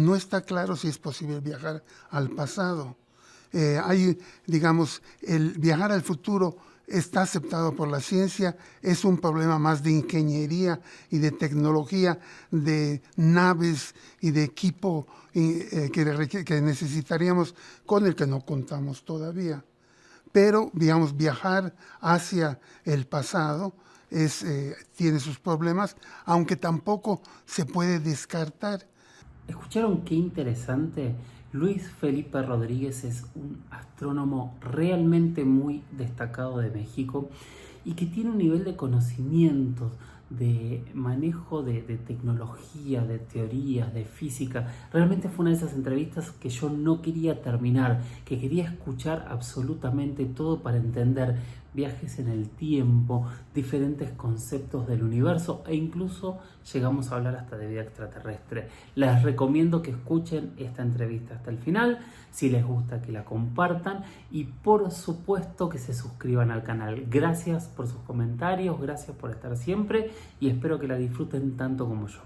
No está claro si es posible viajar al pasado. Digamos, el viajar al futuro está aceptado por la ciencia, es un problema más de ingeniería y de tecnología, de naves y de equipo que necesitaríamos, con el que no contamos todavía. Pero, digamos, viajar hacia el pasado tiene sus problemas, aunque tampoco se puede descartar. ¿Escucharon qué interesante? Luis Felipe Rodríguez es un astrónomo realmente muy destacado de México y que tiene un nivel de conocimientos, de manejo de tecnología, de teorías, de física. Realmente fue una de esas entrevistas que yo no quería terminar, que quería escuchar absolutamente todo para entender viajes en el tiempo, diferentes conceptos del universo e incluso llegamos a hablar hasta de vida extraterrestre. Les recomiendo que escuchen esta entrevista hasta el final, si les gusta que la compartan y por supuesto que se suscriban al canal. Gracias por sus comentarios, gracias por estar siempre y espero que la disfruten tanto como yo.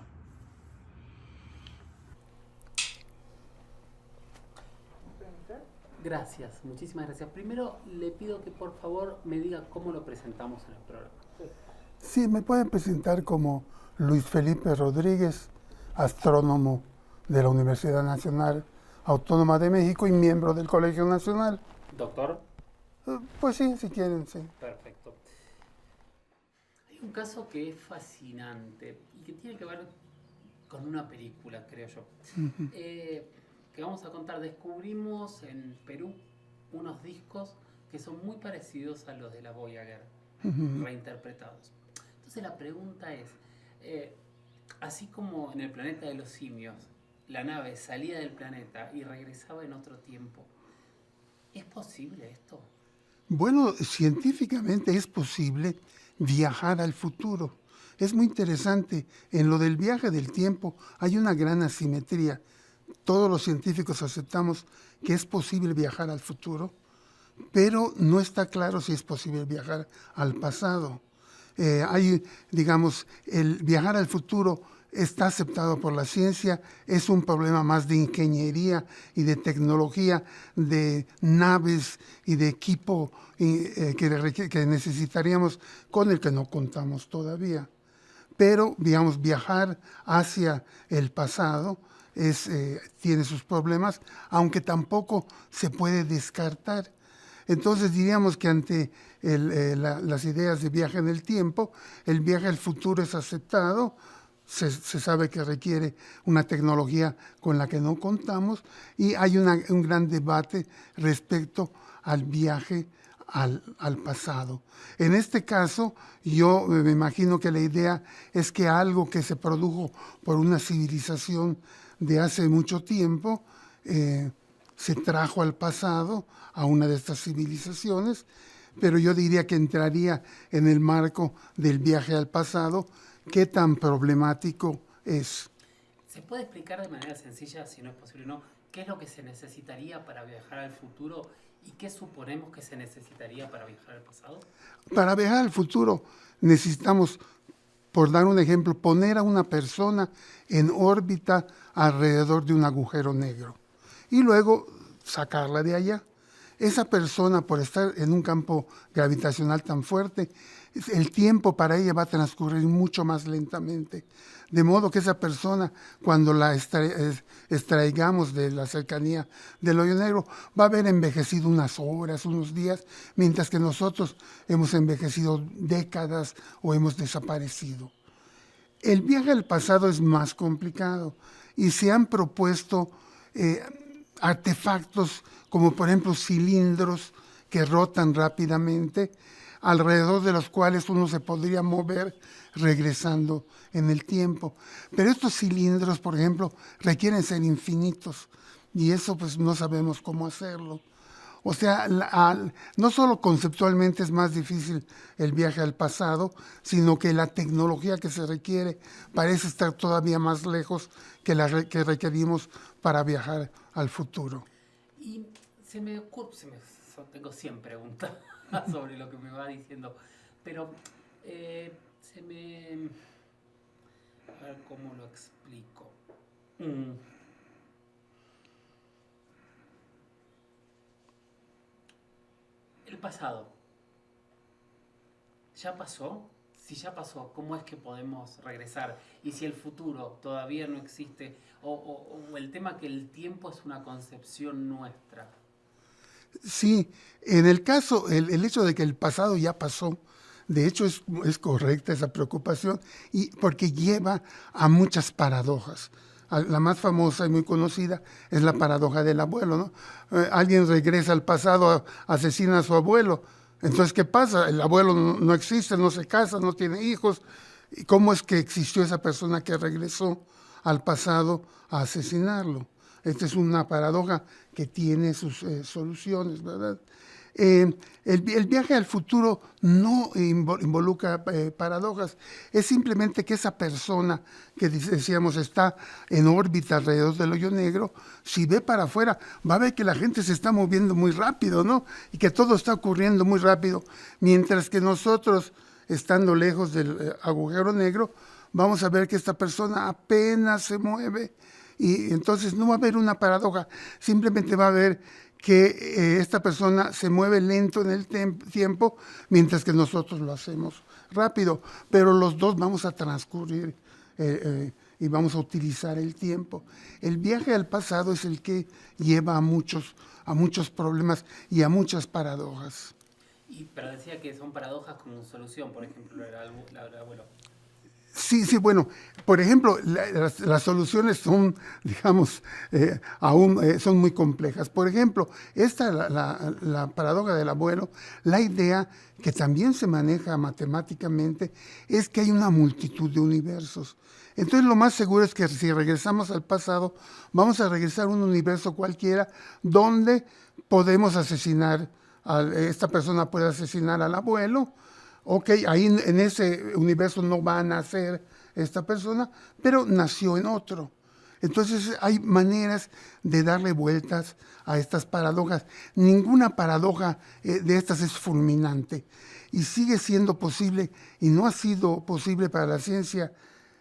Gracias, muchísimas gracias. Primero le pido que por favor me diga cómo lo presentamos en el programa. Sí, me pueden presentar como Luis Felipe Rodríguez, astrónomo de la Universidad Nacional Autónoma de México y miembro del Colegio Nacional. Doctor. Pues sí, si quieren, sí. Perfecto. Hay un caso que es fascinante y que tiene que ver con una película, creo yo. Que vamos a contar. Descubrimos en Perú unos discos que son muy parecidos a los de la Voyager, reinterpretados. Entonces la pregunta es, así como en el planeta de los simios, la nave salía del planeta y regresaba en otro tiempo, ¿es posible esto? Bueno, científicamente es posible viajar al futuro. Es muy interesante. En lo del viaje del tiempo hay una gran asimetría. Todos los científicos aceptamos que es posible viajar al futuro, pero no está claro si es posible viajar al pasado. Digamos, el viajar al futuro está aceptado por la ciencia, es un problema más de ingeniería y de tecnología, de naves y de equipo que necesitaríamos, con el que no contamos todavía. Pero, digamos, viajar hacia el pasado tiene sus problemas, aunque tampoco se puede descartar. Entonces diríamos que ante las ideas de viaje en el tiempo, el viaje al futuro es aceptado, se sabe que requiere una tecnología con la que no contamos y hay un gran debate respecto al viaje al pasado. En este caso, yo me imagino que la idea es que algo que se produjo por una civilización de hace mucho tiempo se trajo al pasado a una de estas civilizaciones, pero yo diría que entraría en el marco del viaje al pasado. ¿Qué tan problemático es? ¿Se puede explicar de manera sencilla, si no es posible o no, qué es lo que se necesitaría para viajar al futuro y qué suponemos que se necesitaría para viajar al pasado? Para viajar al futuro necesitamos, por dar un ejemplo, poner a una persona en órbita alrededor de un agujero negro y luego sacarla de allá. Esa persona, por estar en un campo gravitacional tan fuerte, el tiempo para ella va a transcurrir mucho más lentamente. De modo que esa persona, cuando la extraigamos de la cercanía del hoyo negro, va a haber envejecido unas horas, unos días, mientras que nosotros hemos envejecido décadas o hemos desaparecido. El viaje al pasado es más complicado y se han propuesto artefactos como por ejemplo cilindros que rotan rápidamente, alrededor de los cuales uno se podría mover regresando en el tiempo. Pero estos cilindros, por ejemplo, requieren ser infinitos y eso pues no sabemos cómo hacerlo. O sea, no solo conceptualmente es más difícil el viaje al pasado, sino que la tecnología que se requiere parece estar todavía más lejos que la que requerimos para viajar al futuro. Y se me ocurre, tengo 100 preguntas sobre lo que me va diciendo, pero se me... A ver cómo lo explico. Mm. pasado, ¿ya pasó? Si ya pasó, ¿cómo es que podemos regresar? Y si el futuro todavía no existe, o el tema que el tiempo es una concepción nuestra. Sí, en el caso, el hecho de que el pasado ya pasó, de hecho es correcta esa preocupación, y porque lleva a muchas paradojas. La más famosa y muy conocida es la paradoja del abuelo, ¿no? Alguien regresa al pasado, asesina a su abuelo. Entonces, ¿qué pasa? El abuelo no existe, no se casa, no tiene hijos. ¿Y cómo es que existió esa persona que regresó al pasado a asesinarlo? Esta es una paradoja que tiene sus soluciones, ¿verdad? El viaje al futuro no involucra paradojas, es simplemente que esa persona que decíamos está en órbita alrededor del hoyo negro, si ve para afuera va a ver que la gente se está moviendo muy rápido, ¿no? Y que todo está ocurriendo muy rápido, mientras que nosotros, estando lejos del agujero negro, vamos a ver que esta persona apenas se mueve, y entonces no va a haber una paradoja, simplemente va a haber que esta persona se mueve lento en el tiempo, mientras que nosotros lo hacemos rápido, pero los dos vamos a transcurrir y vamos a utilizar el tiempo. El viaje al pasado es el que lleva a muchos problemas y a muchas paradojas. Pero decía que son paradojas con solución, por ejemplo, el abuelo. Sí, sí, bueno, por ejemplo, las soluciones son, digamos, aún son muy complejas. Por ejemplo, la paradoja del abuelo, la idea que también se maneja matemáticamente es que hay una multitud de universos. Entonces, lo más seguro es que si regresamos al pasado, vamos a regresar a un universo cualquiera donde podemos asesinar, esta persona puede asesinar al abuelo. Ok, ahí en ese universo no va a nacer esta persona, pero nació en otro. Entonces hay maneras de darle vueltas a estas paradojas. Ninguna paradoja de estas es fulminante y sigue siendo posible, y no ha sido posible para la ciencia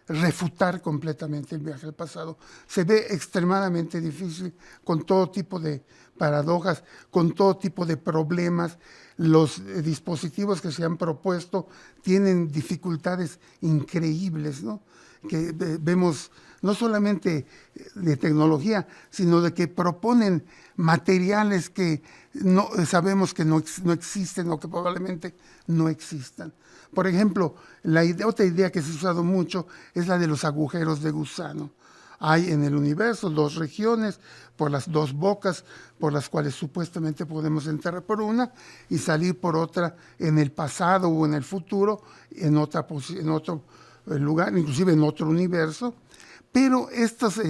refutar completamente el viaje al pasado. Se ve extremadamente difícil con todo tipo de paradojas, con todo tipo de problemas. Los dispositivos que se han propuesto tienen dificultades increíbles, ¿no? Que vemos no solamente de tecnología, sino de que proponen materiales que no sabemos que no existen o que probablemente no existan. Por ejemplo, otra idea que se ha usado mucho es la de los agujeros de gusano. Hay en el universo dos regiones, por las dos bocas, por las cuales supuestamente podemos entrar por una y salir por otra en el pasado o en el futuro, en otro lugar, inclusive en otro universo. Pero estos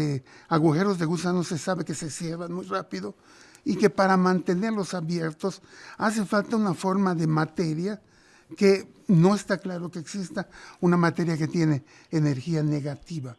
agujeros de gusano se sabe que se cierran muy rápido y que para mantenerlos abiertos hace falta una forma de materia que no está claro que exista, una materia que tiene energía negativa.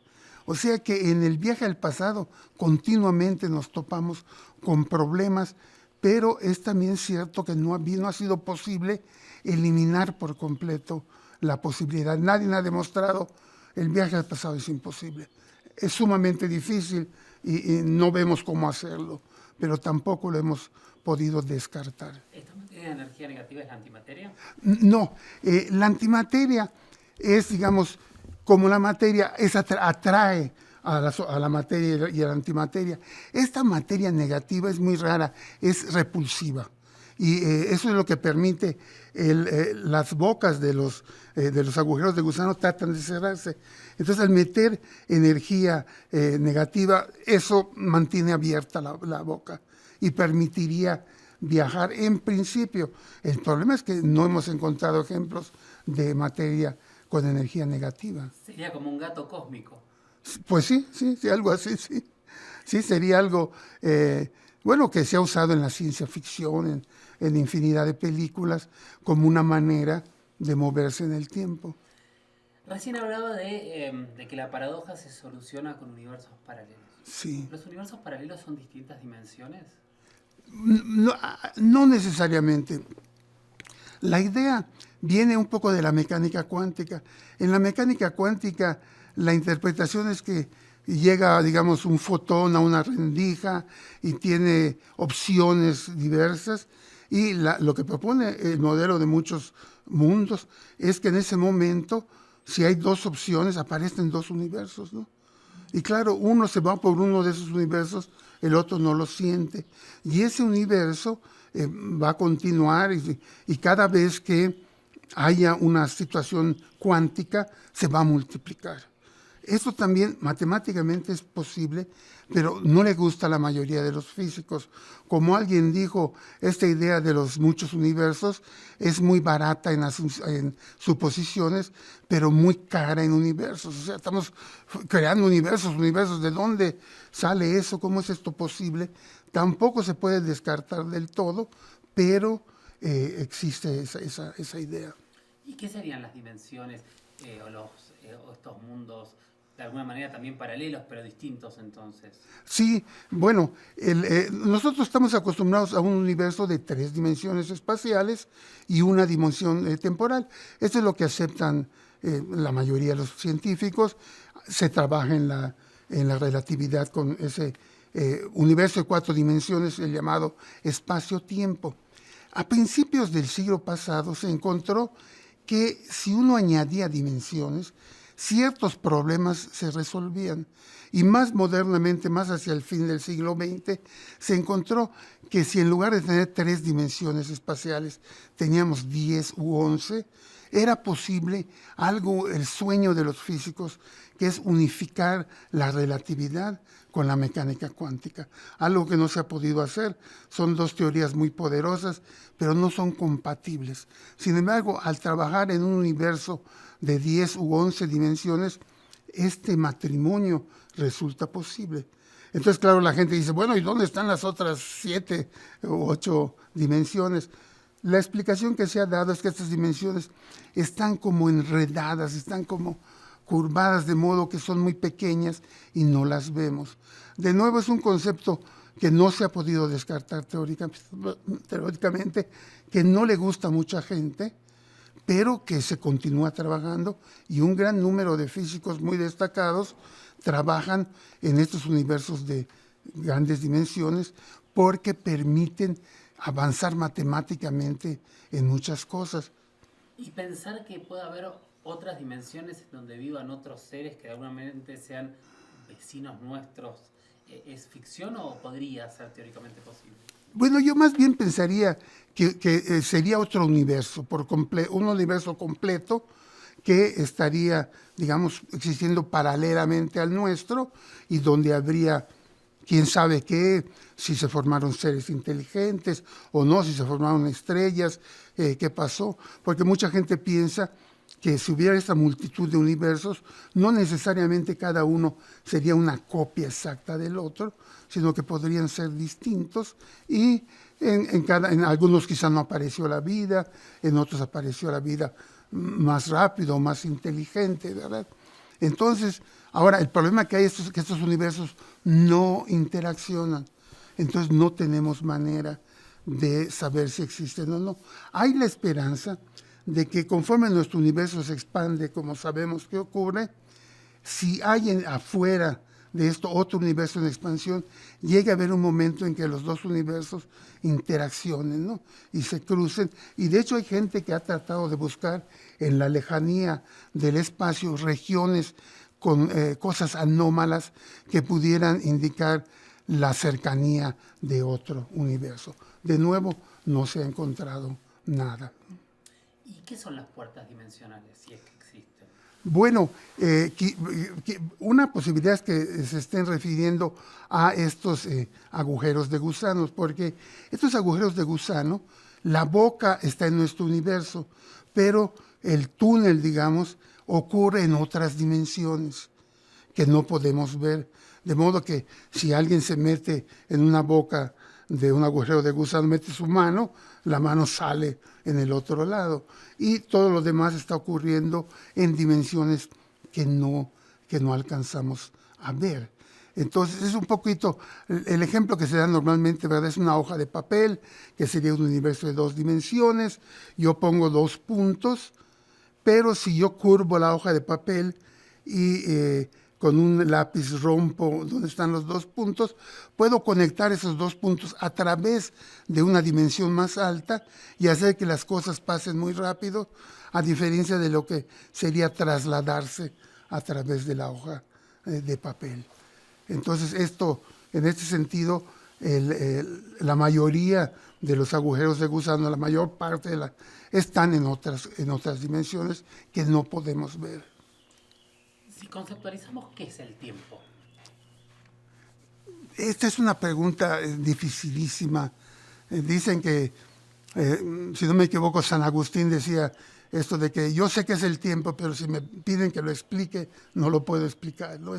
O sea que en el viaje al pasado continuamente nos topamos con problemas, pero es también cierto que no ha sido posible eliminar por completo la posibilidad. Nadie ha demostrado el viaje al pasado es imposible. Es sumamente difícil y no vemos cómo hacerlo, pero tampoco lo hemos podido descartar. ¿Esta materia de energía negativa es la antimateria? No, la antimateria es, digamos, como la materia atrae a la materia y a la antimateria. Esta materia negativa es muy rara, es repulsiva. Y eso es lo que permite las bocas de los agujeros de gusano tratan de cerrarse. Entonces, al meter energía negativa, eso mantiene abierta la boca y permitiría viajar en principio. El problema es que no hemos encontrado ejemplos de materia con energía negativa. Sería como un gato cósmico. Pues sí, algo así, sí. Sí, sería algo, bueno, que se ha usado en la ciencia ficción, en infinidad de películas, como una manera de moverse en el tiempo. Recién hablaba de que la paradoja se soluciona con universos paralelos. Sí. ¿Los universos paralelos son distintas dimensiones? No necesariamente. La idea viene un poco de la mecánica cuántica. En la mecánica cuántica, la interpretación es que llega, digamos, un fotón a una rendija y tiene opciones diversas, Y lo que propone el modelo de muchos mundos es que en ese momento, si hay dos opciones, aparecen dos universos, ¿no? Y claro, uno se va por uno de esos universos, el otro no lo siente. Y ese universo va a continuar y cada vez que haya una situación cuántica, se va a multiplicar. Esto también matemáticamente es posible, pero no le gusta a la mayoría de los físicos. Como alguien dijo, esta idea de los muchos universos es muy barata en suposiciones, pero muy cara en universos. O sea, estamos creando universos. ¿De dónde sale eso? ¿Cómo es esto posible? Tampoco se puede descartar del todo, pero existe esa idea. ¿Y qué serían las dimensiones o estos mundos de alguna manera también paralelos, pero distintos entonces? Sí, bueno, nosotros estamos acostumbrados a un universo de 3 dimensiones espaciales y una dimensión temporal. Esto es lo que aceptan la mayoría de los científicos. Se trabaja en la relatividad con ese universo de 4 dimensiones, el llamado espacio-tiempo. A principios del siglo pasado se encontró que si uno añadía dimensiones, ciertos problemas se resolvían. Y más modernamente, más hacia el fin del siglo XX, se encontró que si en lugar de tener 3 dimensiones espaciales teníamos 10 u 11, era posible el sueño de los físicos, que es unificar la relatividad con la mecánica cuántica, algo que no se ha podido hacer. Son 2 teorías muy poderosas, pero no son compatibles. Sin embargo, al trabajar en un universo de 10 u 11 dimensiones, este matrimonio resulta posible. Entonces, claro, la gente dice, bueno, ¿y dónde están las otras 7 u 8 dimensiones? La explicación que se ha dado es que estas dimensiones están como enredadas, están como curvadas de modo que son muy pequeñas y no las vemos. De nuevo, es un concepto que no se ha podido descartar teóricamente, que no le gusta a mucha gente, pero que se continúa trabajando y un gran número de físicos muy destacados trabajan en estos universos de grandes dimensiones porque permiten avanzar matemáticamente en muchas cosas. Y pensar que puede haber otras dimensiones donde vivan otros seres que de alguna manera sean vecinos nuestros, ¿es ficción o podría ser teóricamente posible? Bueno, yo más bien pensaría que sería otro universo, un universo completo que estaría, digamos, existiendo paralelamente al nuestro y donde habría, quién sabe qué, si se formaron seres inteligentes o no, si se formaron estrellas, qué pasó, porque mucha gente piensa que si hubiera esta multitud de universos, no necesariamente cada uno sería una copia exacta del otro, sino que podrían ser distintos y en algunos quizás no apareció la vida, en otros apareció la vida más rápido, más inteligente, ¿verdad? Entonces, ahora el problema que hay es que estos universos no interaccionan, entonces no tenemos manera de saber si existen o no. Hay la esperanza de que conforme nuestro universo se expande, como sabemos que ocurre, si hay afuera de esto otro universo en expansión, llegue a haber un momento en que los 2 universos interaccionen, ¿no? Y se crucen. Y de hecho hay gente que ha tratado de buscar en la lejanía del espacio regiones con cosas anómalas que pudieran indicar la cercanía de otro universo. De nuevo, no se ha encontrado nada. ¿Y qué son las puertas dimensionales, si es que existen? Bueno, una posibilidad es que se estén refiriendo a estos agujeros de gusanos, porque estos agujeros de gusano, la boca está en nuestro universo, pero el túnel, digamos, ocurre en otras dimensiones que no podemos ver. De modo que si alguien se mete en una boca de un agujero de gusano, mete su mano, la mano sale en el otro lado. Y todo lo demás está ocurriendo en dimensiones que no alcanzamos a ver. Entonces es un poquito, el ejemplo que se da normalmente, ¿verdad? Es una hoja de papel, que sería un universo de 2 dimensiones. Yo pongo 2 puntos, pero si yo curvo la hoja de papel y con un lápiz rompo donde están los dos puntos, puedo conectar esos dos puntos a través de una dimensión más alta y hacer que las cosas pasen muy rápido, a diferencia de lo que sería trasladarse a través de la hoja de papel. Entonces esto, en este sentido, la mayoría de los agujeros de gusano, la mayor parte están en otras dimensiones que no podemos ver. Si conceptualizamos, ¿qué es el tiempo? Esta es una pregunta dificilísima. Dicen que, si no me equivoco, San Agustín decía esto de que yo sé qué es el tiempo, pero si me piden que lo explique, no lo puedo explicar. No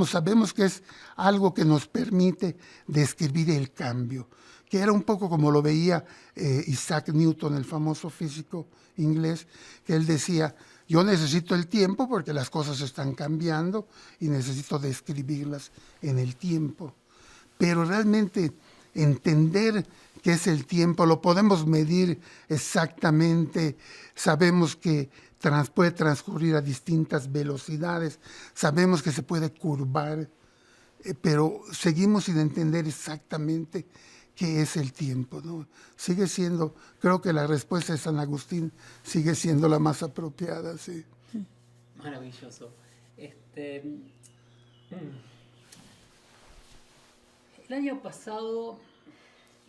sabemos que es algo que nos permite describir el cambio, que era un poco como lo veía Isaac Newton, el famoso físico inglés, que él decía, yo necesito el tiempo porque las cosas están cambiando y necesito describirlas en el tiempo. Pero realmente entender qué es el tiempo, lo podemos medir exactamente, sabemos que puede transcurrir a distintas velocidades, sabemos que se puede curvar, pero seguimos sin entender exactamente qué es el tiempo, ¿no? Sigue siendo, creo que la respuesta de San Agustín sigue siendo la más apropiada, sí. Maravilloso. El año pasado,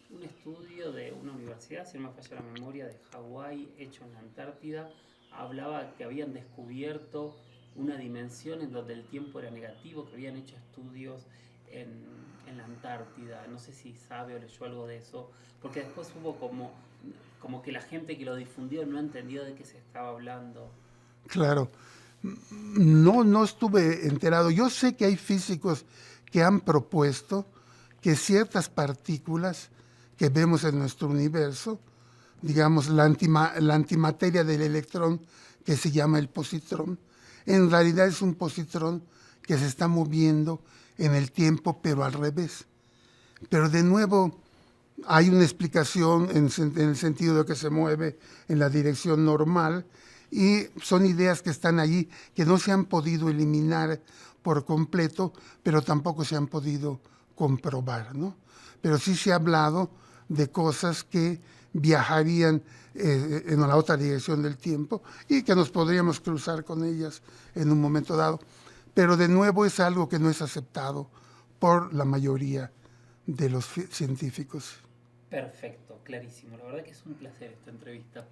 un estudio de una universidad, si no me falla la memoria, de Hawái, hecho en la Antártida, hablaba que habían descubierto una dimensión en donde el tiempo era negativo, que habían hecho estudios en la Antártida. No sé si sabe o leyó algo de eso, porque después hubo como que la gente que lo difundió no entendió de qué se estaba hablando. Claro. No estuve enterado. Yo sé que hay físicos que han propuesto que ciertas partículas que vemos en nuestro universo, digamos la antimateria del electrón, que se llama el positrón, en realidad es un positrón que se está moviendo en el tiempo, pero al revés. Pero de nuevo, hay una explicación en el sentido de que se mueve en la dirección normal, y son ideas que están allí, que no se han podido eliminar por completo, pero tampoco se han podido comprobar, ¿no? Pero sí se ha hablado de cosas que viajarían en la otra dirección del tiempo y que nos podríamos cruzar con ellas en un momento dado. Pero de nuevo es algo que no es aceptado por la mayoría de los científicos. Perfecto, clarísimo. La verdad que es un placer esta entrevista.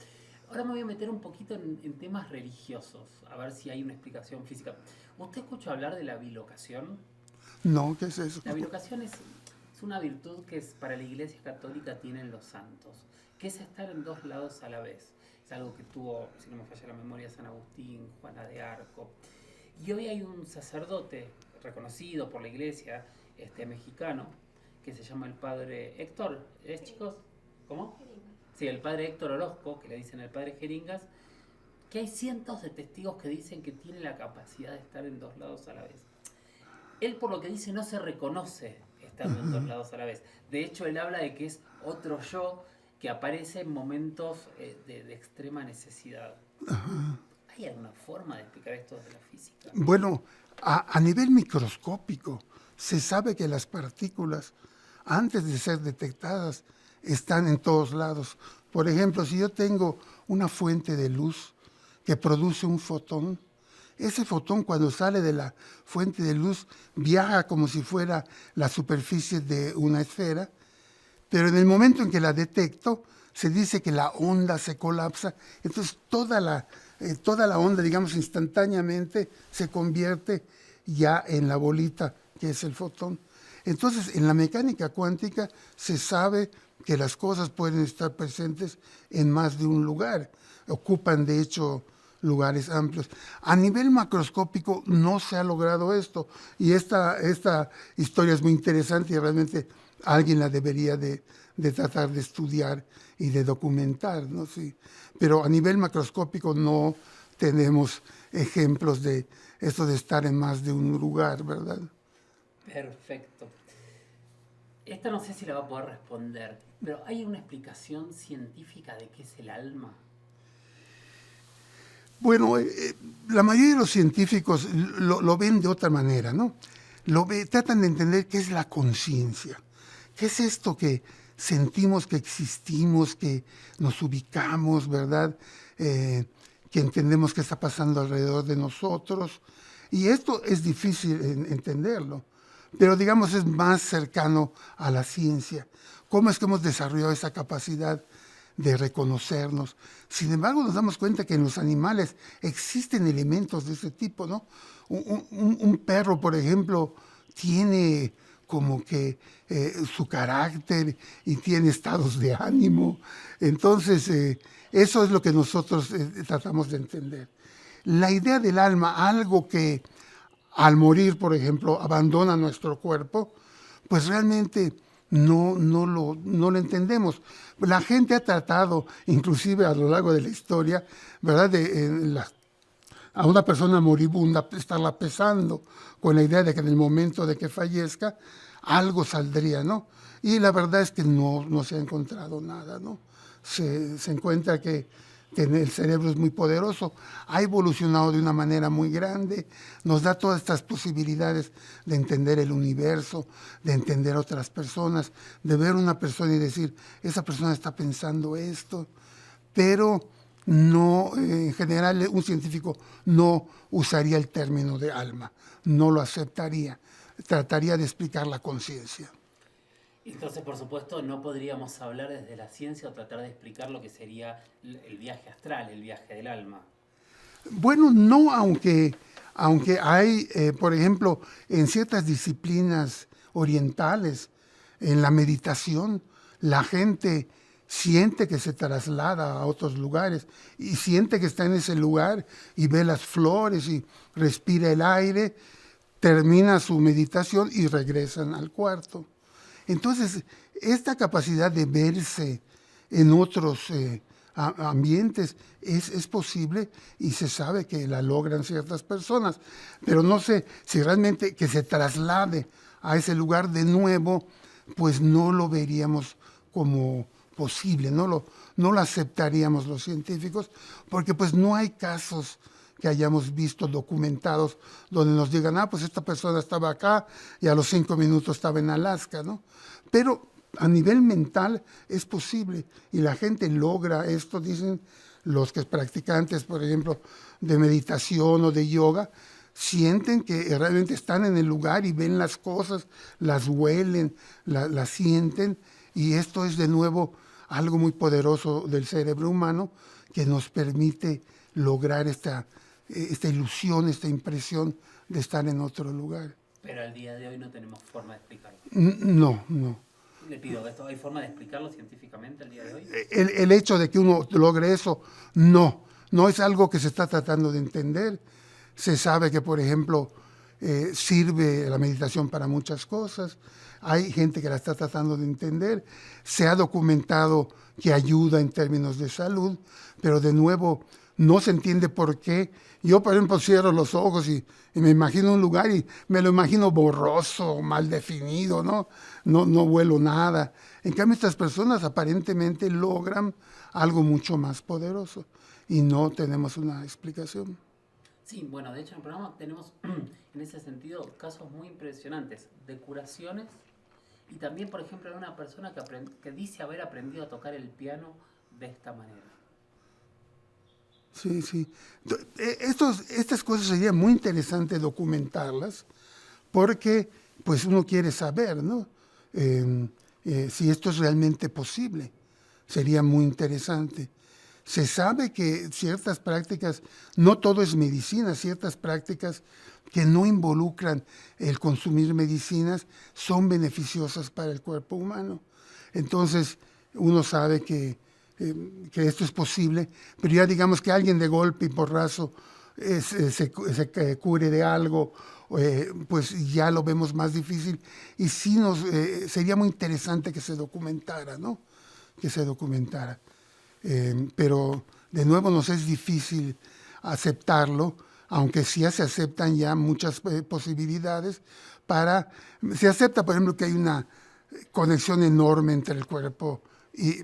Ahora me voy a meter un poquito en temas religiosos, a ver si hay una explicación física. ¿Usted escucha hablar de la bilocación? No, ¿qué es eso? La bilocación es una virtud que para la Iglesia Católica tienen los santos, que es estar en dos lados a la vez. Es algo que tuvo, si no me falla la memoria, San Agustín, Juana de Arco. Y hoy hay un sacerdote reconocido por la Iglesia mexicano, que se llama el padre Héctor. ¿Es, chicos? ¿Cómo? Sí, el padre Héctor Orozco, que le dicen el padre Jeringas, que hay cientos de testigos que dicen que tiene la capacidad de estar en dos lados a la vez. Él, por lo que dice, no se reconoce estando en dos lados a la vez. De hecho, él habla de que es otro yo que aparece en momentos de extrema necesidad. ¿Hay alguna forma de explicar esto desde la física? Bueno, a nivel microscópico, se sabe que las partículas, antes de ser detectadas, están en todos lados. Por ejemplo, si yo tengo una fuente de luz que produce un fotón, ese fotón, cuando sale de la fuente de luz, viaja como si fuera la superficie de una esfera, pero en el momento en que la detecto, se dice que la onda se colapsa, entonces toda la onda, digamos, instantáneamente se convierte ya en la bolita que es el fotón. Entonces, en la mecánica cuántica se sabe que las cosas pueden estar presentes en más de un lugar, ocupan de hecho lugares amplios. A nivel macroscópico no se ha logrado esto, y esta historia es muy interesante y realmente alguien la debería de tratar de estudiar y de documentar, ¿no? Sí. Pero a nivel macroscópico no tenemos ejemplos de esto de estar en más de un lugar, ¿verdad? Perfecto. Esta no sé si la va a poder responder, pero ¿hay una explicación científica de qué es el alma? Bueno, la mayoría de los científicos lo ven de otra manera, ¿no? Tratan de entender qué es la conciencia. ¿Qué es esto que sentimos que existimos, que nos ubicamos, ¿verdad? Que entendemos qué está pasando alrededor de nosotros. Y esto es difícil entenderlo, pero digamos es más cercano a la ciencia. ¿Cómo es que hemos desarrollado esa capacidad de reconocernos? Sin embargo, nos damos cuenta que en los animales existen elementos de ese tipo, ¿no? Un perro, por ejemplo, tiene como que su carácter y tiene estados de ánimo. Entonces, eso es lo que nosotros tratamos de entender. La idea del alma, algo que al morir, por ejemplo, abandona nuestro cuerpo, pues realmente no lo entendemos. La gente ha tratado, inclusive a lo largo de la historia, ¿verdad?, a una persona moribunda estarla pesando con la idea de que en el momento de que fallezca algo saldría, ¿no? Y la verdad es que no se ha encontrado nada, ¿no? Se encuentra que el cerebro es muy poderoso, ha evolucionado de una manera muy grande, nos da todas estas posibilidades de entender el universo, de entender otras personas, de ver una persona y decir, esa persona está pensando esto, pero no, en general un científico no usaría el término de alma, no lo aceptaría, trataría de explicar la conciencia. Entonces, por supuesto, no podríamos hablar desde la ciencia o tratar de explicar lo que sería el viaje astral, el viaje del alma. Bueno, no, aunque hay, por ejemplo, en ciertas disciplinas orientales, en la meditación, la gente siente que se traslada a otros lugares y siente que está en ese lugar y ve las flores y respira el aire, termina su meditación y regresan al cuarto. Entonces, esta capacidad de verse en otros ambientes es posible y se sabe que la logran ciertas personas, pero no sé si realmente que se traslade a ese lugar de nuevo, pues no lo veríamos como posible, no lo aceptaríamos los científicos, porque pues no hay casos que hayamos visto documentados donde nos digan, pues esta persona estaba acá y a los 5 minutos estaba en Alaska, ¿no? Pero a nivel mental es posible y la gente logra esto, dicen los que practicantes, por ejemplo, de meditación o de yoga, sienten que realmente están en el lugar y ven las cosas, las huelen, las sienten, y esto es de nuevo algo muy poderoso del cerebro humano que nos permite lograr esta ilusión, esta impresión de estar en otro lugar. Pero al día de hoy no tenemos forma de explicarlo. No. Le pido, ¿hay forma de explicarlo científicamente al día de hoy? El hecho de que uno logre eso, no es algo que se está tratando de entender. Se sabe que, por ejemplo, sirve la meditación para muchas cosas. Hay gente que la está tratando de entender. Se ha documentado que ayuda en términos de salud, pero de nuevo no se entiende por qué. Yo, por ejemplo, cierro los ojos y me imagino un lugar y me lo imagino borroso, mal definido, ¿no? No vuelo nada. En cambio, estas personas aparentemente logran algo mucho más poderoso y no tenemos una explicación. Sí, bueno, de hecho en el programa tenemos en ese sentido casos muy impresionantes de curaciones y también, por ejemplo, de una persona que dice haber aprendido a tocar el piano de esta manera. Sí. Estas cosas sería muy interesante documentarlas porque pues uno quiere saber, ¿no? Si esto es realmente posible. Sería muy interesante. Se sabe que ciertas prácticas, no todo es medicina, ciertas prácticas que no involucran el consumir medicinas son beneficiosas para el cuerpo humano. Entonces, uno sabe que esto es posible, pero ya digamos que alguien de golpe y porrazo se cure de algo, pues ya lo vemos más difícil y sí sería muy interesante que se documentara, ¿no? Que se documentara. Pero de nuevo nos es difícil aceptarlo, aunque sí se aceptan ya muchas posibilidades se acepta, por ejemplo, que hay una conexión enorme entre el cuerpo y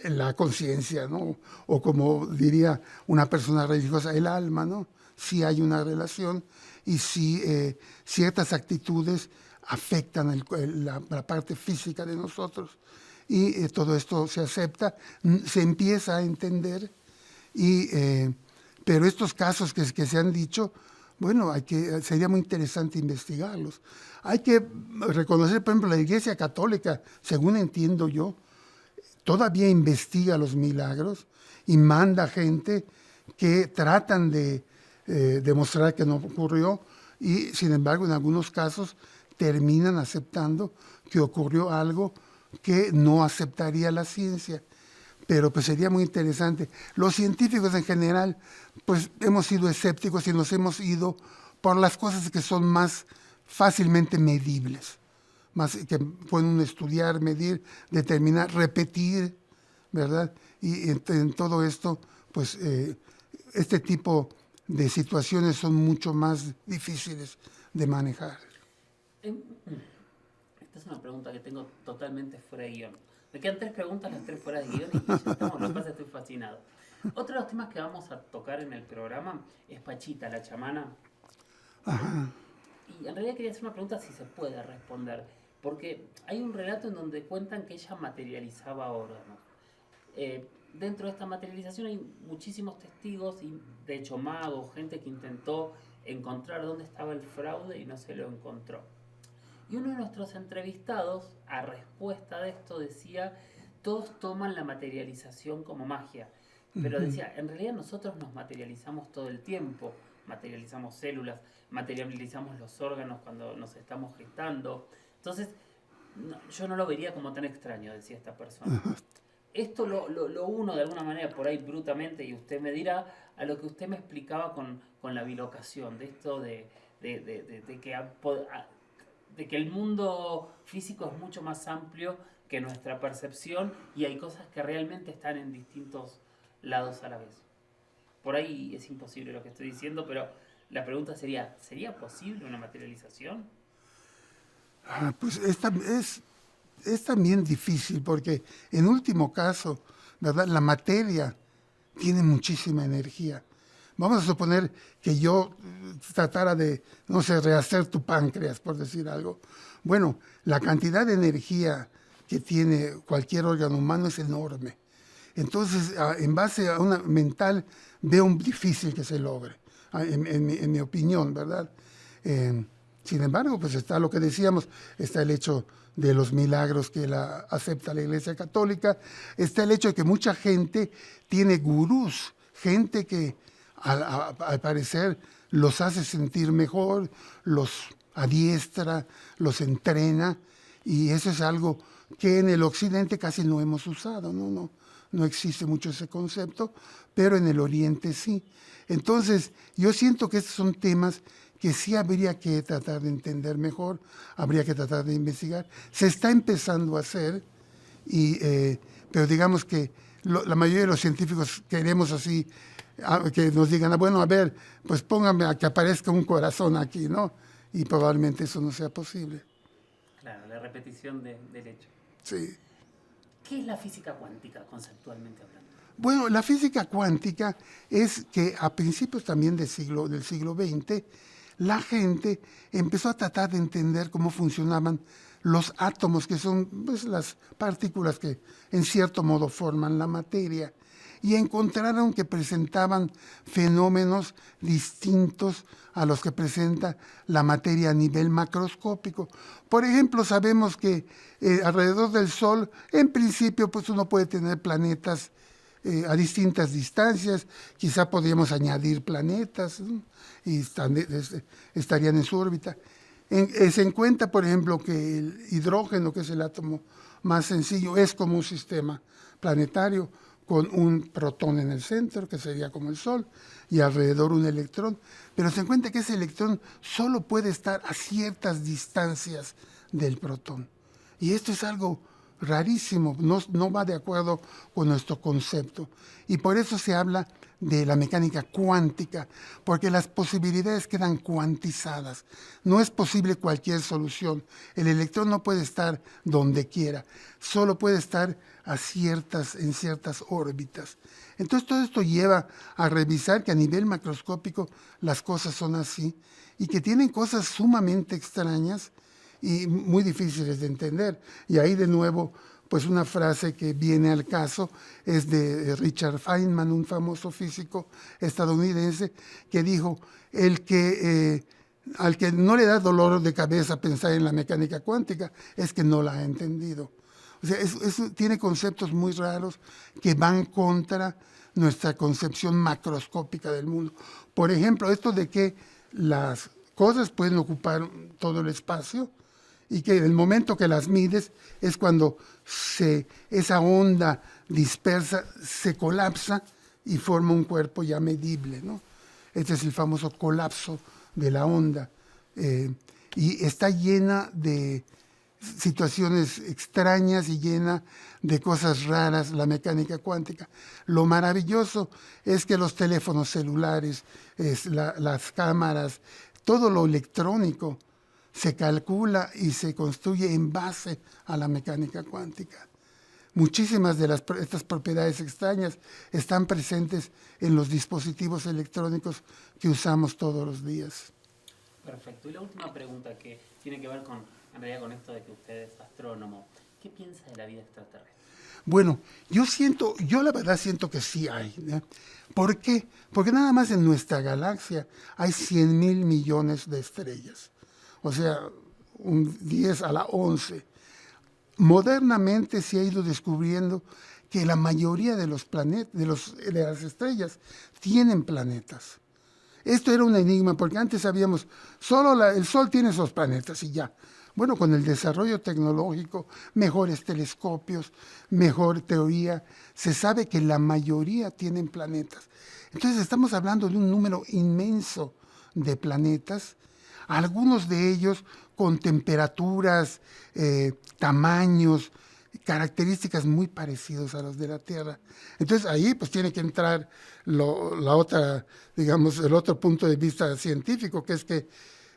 la conciencia, ¿no? O como diría una persona religiosa, el alma, ¿no? Sí hay una relación y sí ciertas actitudes afectan la parte física de nosotros. Y todo esto se acepta, se empieza a entender, pero estos casos que se han dicho, bueno, sería muy interesante investigarlos. Hay que reconocer, por ejemplo, la Iglesia Católica, según entiendo yo, todavía investiga los milagros y manda gente que tratan de demostrar que no ocurrió y, sin embargo, en algunos casos terminan aceptando que ocurrió algo que no aceptaría la ciencia. Pero pues sería muy interesante. Los científicos en general, pues hemos sido escépticos y nos hemos ido por las cosas que son más fácilmente medibles, más que pueden estudiar, medir, determinar, repetir, ¿verdad? Y en todo esto, pues este tipo de situaciones son mucho más difíciles de manejar. Esta es una pregunta que tengo totalmente fuera de guión. Me quedan 3 preguntas, las 3 fuera de guión y ya estamos, lo que pasa es que estoy fascinado. Otro de los temas que vamos a tocar en el programa es Pachita, la chamana. Ajá. Y en realidad quería hacer una pregunta si se puede responder, porque hay un relato en donde cuentan que ella materializaba órganos. Dentro de esta materialización hay muchísimos testigos y de hecho magos, gente que intentó encontrar dónde estaba el fraude y no se lo encontró. Y uno de nuestros entrevistados, a respuesta de esto, decía, todos toman la materialización como magia. Pero decía, en realidad nosotros nos materializamos todo el tiempo. Materializamos células, materializamos los órganos cuando nos estamos gestando. Entonces, yo no lo vería como tan extraño, decía esta persona. Esto lo uno de alguna manera por ahí brutamente, y usted me dirá, a lo que usted me explicaba con la bilocación, de esto de que el mundo físico es mucho más amplio que nuestra percepción y hay cosas que realmente están en distintos lados a la vez. Por ahí es imposible lo que estoy diciendo, pero la pregunta sería, ¿sería posible una materialización? Pues es también difícil porque en último caso, ¿verdad? La materia tiene muchísima energía. Vamos a suponer que yo tratara de, no sé, rehacer tu páncreas, por decir algo. Bueno, la cantidad de energía que tiene cualquier órgano humano es enorme. Entonces, en base a una mental, veo difícil que se logre, en mi opinión, ¿verdad? Sin embargo, pues está lo que decíamos, está el hecho de los milagros que acepta la Iglesia Católica, está el hecho de que mucha gente tiene gurús, gente que al parecer los hace sentir mejor, los adiestra, los entrena, y eso es algo que en el occidente casi no hemos usado, no existe mucho ese concepto, pero en el oriente sí. Entonces, yo siento que estos son temas que sí habría que tratar de entender mejor, habría que tratar de investigar. Se está empezando a hacer, pero digamos que la mayoría de los científicos queremos así, que nos digan, bueno, a ver, pues póngame a que aparezca un corazón aquí, ¿no? Y probablemente eso no sea posible. Claro, la repetición del hecho. Sí. ¿Qué es la física cuántica, conceptualmente hablando? Bueno, la física cuántica es que a principios también del siglo XX, la gente empezó a tratar de entender cómo funcionaban los átomos, que son pues, las partículas que en cierto modo forman la materia, y encontraron que presentaban fenómenos distintos a los que presenta la materia a nivel macroscópico. Por ejemplo, sabemos que alrededor del Sol, en principio, pues uno puede tener planetas a distintas distancias, quizá podríamos añadir planetas, ¿no? Y estarían en su órbita. Se encuentra, por ejemplo, que el hidrógeno, que es el átomo más sencillo, es como un sistema planetario con un protón en el centro, que sería como el Sol, y alrededor un electrón. Pero se encuentra que ese electrón solo puede estar a ciertas distancias del protón. Y esto es algo rarísimo, no va de acuerdo con nuestro concepto. Y por eso se habla de la mecánica cuántica, porque las posibilidades quedan cuantizadas. No es posible cualquier solución. El electrón no puede estar donde quiera, solo puede estar en ciertas órbitas. Entonces todo esto lleva a revisar que a nivel macroscópico las cosas son así y que tienen cosas sumamente extrañas y muy difíciles de entender. Y ahí de nuevo, pues una frase que viene al caso es de Richard Feynman, un famoso físico estadounidense, que dijo, al que no le da dolor de cabeza pensar en la mecánica cuántica es que no la ha entendido. O sea, tiene conceptos muy raros que van contra nuestra concepción macroscópica del mundo. Por ejemplo, esto de que las cosas pueden ocupar todo el espacio y que en el momento que las mides es cuando esa onda dispersa se colapsa y forma un cuerpo ya medible, ¿no? Este es el famoso colapso de la onda. Y está llena de situaciones extrañas y llena de cosas raras la mecánica cuántica. Lo maravilloso es que los teléfonos celulares, las cámaras, todo lo electrónico se calcula y se construye en base a la mecánica cuántica. Muchísimas de estas propiedades extrañas están presentes en los dispositivos electrónicos que usamos todos los días. Perfecto. Y la última pregunta que tiene que ver en realidad con esto de que usted es astrónomo. ¿Qué piensa de la vida extraterrestre? Bueno, yo la verdad siento que sí hay, ¿eh? ¿Por qué? Porque nada más en nuestra galaxia hay 100,000 millones de estrellas. O sea, un 10 a la 11. Modernamente se ha ido descubriendo que la mayoría de los planetas, de las estrellas, tienen planetas. Esto era un enigma, porque antes sabíamos, solo el Sol tiene esos planetas y ya. Bueno, con el desarrollo tecnológico, mejores telescopios, mejor teoría, se sabe que la mayoría tienen planetas. Entonces estamos hablando de un número inmenso de planetas, algunos de ellos con temperaturas, tamaños, características muy parecidos a las de la Tierra. Entonces ahí pues tiene que entrar el otro punto de vista científico, que es que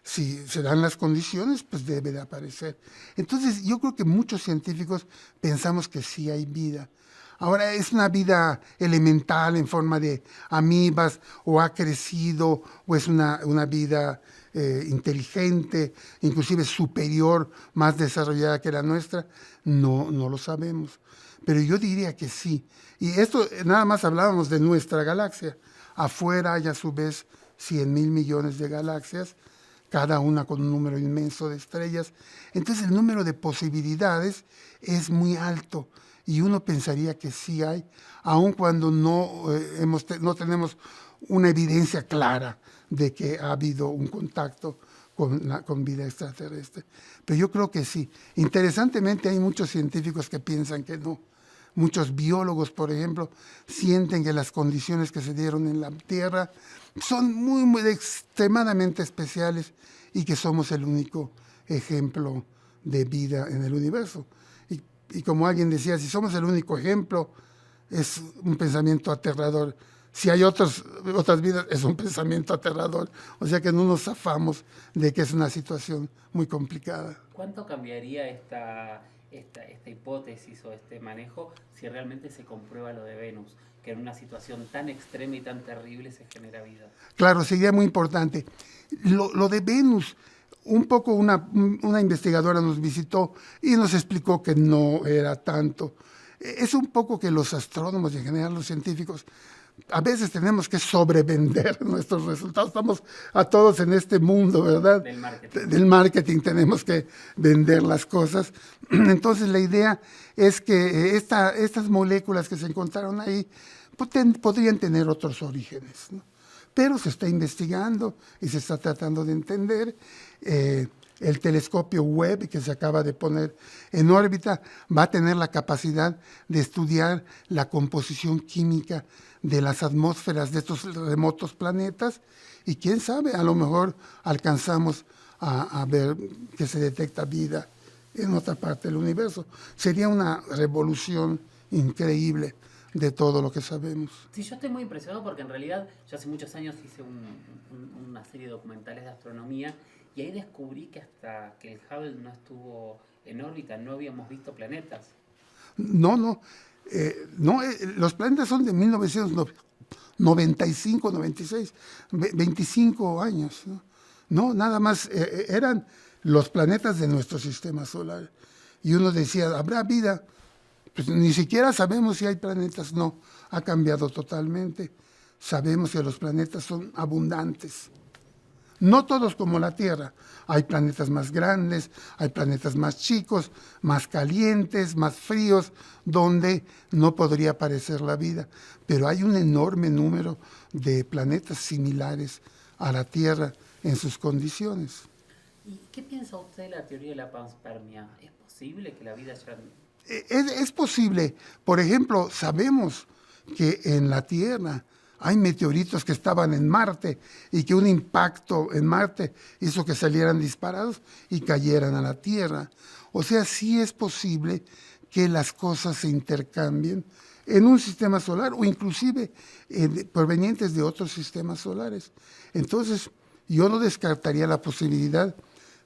si se dan las condiciones, pues debe de aparecer. Entonces yo creo que muchos científicos pensamos que sí hay vida. Ahora, ¿es una vida elemental en forma de amibas o ha crecido o es una vida inteligente, inclusive superior, más desarrollada que la nuestra? No lo sabemos. Pero yo diría que sí. Y esto nada más hablábamos de nuestra galaxia. Afuera hay a su vez 100,000 millones de galaxias, cada una con un número inmenso de estrellas. Entonces el número de posibilidades es muy alto y uno pensaría que sí hay, aun cuando no tenemos una evidencia clara de que ha habido un contacto con vida extraterrestre. Pero yo creo que sí. Interesantemente hay muchos científicos que piensan que no. Muchos biólogos, por ejemplo, sienten que las condiciones que se dieron en la Tierra son muy extremadamente especiales y que somos el único ejemplo de vida en el universo. Y como alguien decía, si somos el único ejemplo, es un pensamiento aterrador. Si hay otras vidas, es un pensamiento aterrador. O sea que no nos zafamos de que es una situación muy complicada. ¿Cuánto cambiaría esta hipótesis o este manejo si realmente se comprueba lo de Venus, que en una situación tan extrema y tan terrible se genera vida? Claro, sería muy importante. Lo de Venus, un poco una investigadora nos visitó y nos explicó que no era tanto. Es un poco que los astrónomos y en general los científicos a veces tenemos que sobrevender nuestros resultados. Estamos a todos en este mundo, ¿verdad? Del marketing tenemos que vender las cosas. Entonces la idea es que estas moléculas que se encontraron ahí podrían tener otros orígenes, ¿no? Pero se está investigando y se está tratando de entender. El telescopio Webb, que se acaba de poner en órbita, va a tener la capacidad de estudiar la composición química de las atmósferas de estos remotos planetas y quién sabe, a lo mejor alcanzamos a ver que se detecta vida en otra parte del universo. Sería una revolución increíble de todo lo que sabemos. Sí, yo estoy muy impresionado porque en realidad yo hace muchos años hice una serie de documentales de astronomía y ahí descubrí que hasta que el Hubble no estuvo en órbita no habíamos visto planetas. No, no, los planetas son de 1995, 96, 25 años. No, no nada más, eran los planetas de nuestro sistema solar. Y uno decía, ¿habrá vida? Pues ni siquiera sabemos si hay planetas. No, ha cambiado totalmente. Sabemos que los planetas son abundantes. No todos como la Tierra. Hay planetas más grandes, hay planetas más chicos, más calientes, más fríos, donde no podría aparecer la vida. Pero hay un enorme número de planetas similares a la Tierra en sus condiciones. ¿Y qué piensa usted de la teoría de la panspermia? ¿Es posible que la vida haya... Es posible. Por ejemplo, sabemos que en la Tierra hay meteoritos que estaban en Marte y que un impacto en Marte hizo que salieran disparados y cayeran a la Tierra. O sea, sí es posible que las cosas se intercambien en un sistema solar o inclusive provenientes de otros sistemas solares. Entonces, yo no descartaría la posibilidad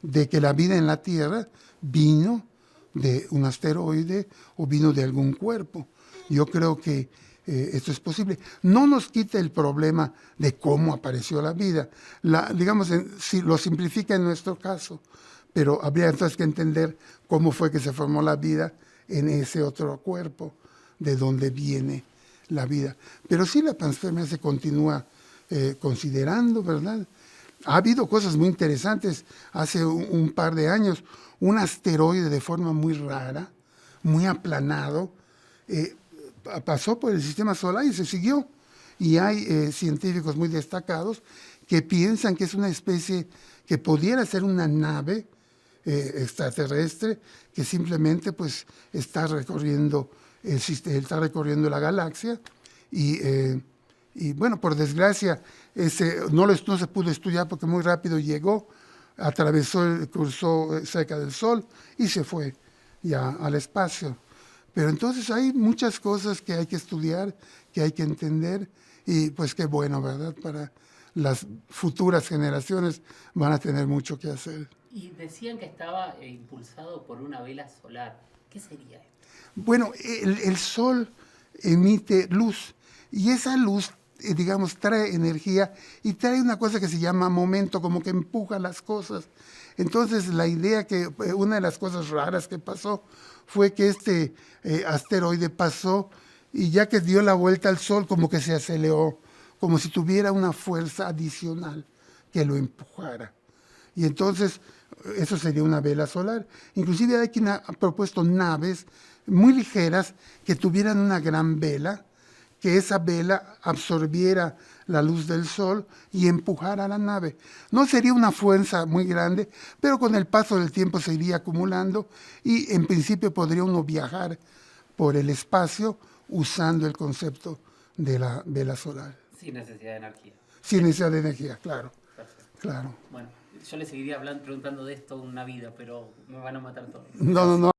de que la vida en la Tierra vino de un asteroide o vino de algún cuerpo. Yo creo que esto es posible. No nos quita el problema de cómo apareció la vida. Digamos, si lo simplifica en nuestro caso, pero habría entonces que entender cómo fue que se formó la vida en ese otro cuerpo, de dónde viene la vida. Pero sí la panspermia se continúa considerando, ¿verdad? Ha habido cosas muy interesantes. Hace un par de años, un asteroide de forma muy rara, muy aplanado, pasó por el sistema solar y se siguió. Y hay científicos muy destacados que piensan que es una especie que pudiera ser una nave extraterrestre que simplemente pues está recorriendo está recorriendo la galaxia y bueno, por desgracia no se pudo estudiar porque muy rápido llegó, cruzó cerca del Sol y se fue ya al espacio. Pero entonces hay muchas cosas que hay que estudiar, que hay que entender y pues qué bueno, ¿verdad? Para las futuras generaciones van a tener mucho que hacer. Y decían que estaba impulsado por una vela solar. ¿Qué sería esto? Bueno, el Sol emite luz y esa luz, digamos, trae energía y trae una cosa que se llama momento, como que empuja las cosas. Entonces, la idea una de las cosas raras que pasó fue que este asteroide pasó y ya que dio la vuelta al Sol, como que se aceleró, como si tuviera una fuerza adicional que lo empujara. Y entonces, eso sería una vela solar. Inclusive hay quien ha propuesto naves muy ligeras que tuvieran una gran vela, que esa vela absorbiera la luz del Sol y empujara la nave. No sería una fuerza muy grande, pero con el paso del tiempo se iría acumulando y en principio podría uno viajar por el espacio usando el concepto de la vela solar. Sin necesidad de energía. Sin necesidad de energía, claro. Perfecto. Claro. Bueno, yo le seguiría preguntando de esto una vida, pero me van a matar todos. No, no, no.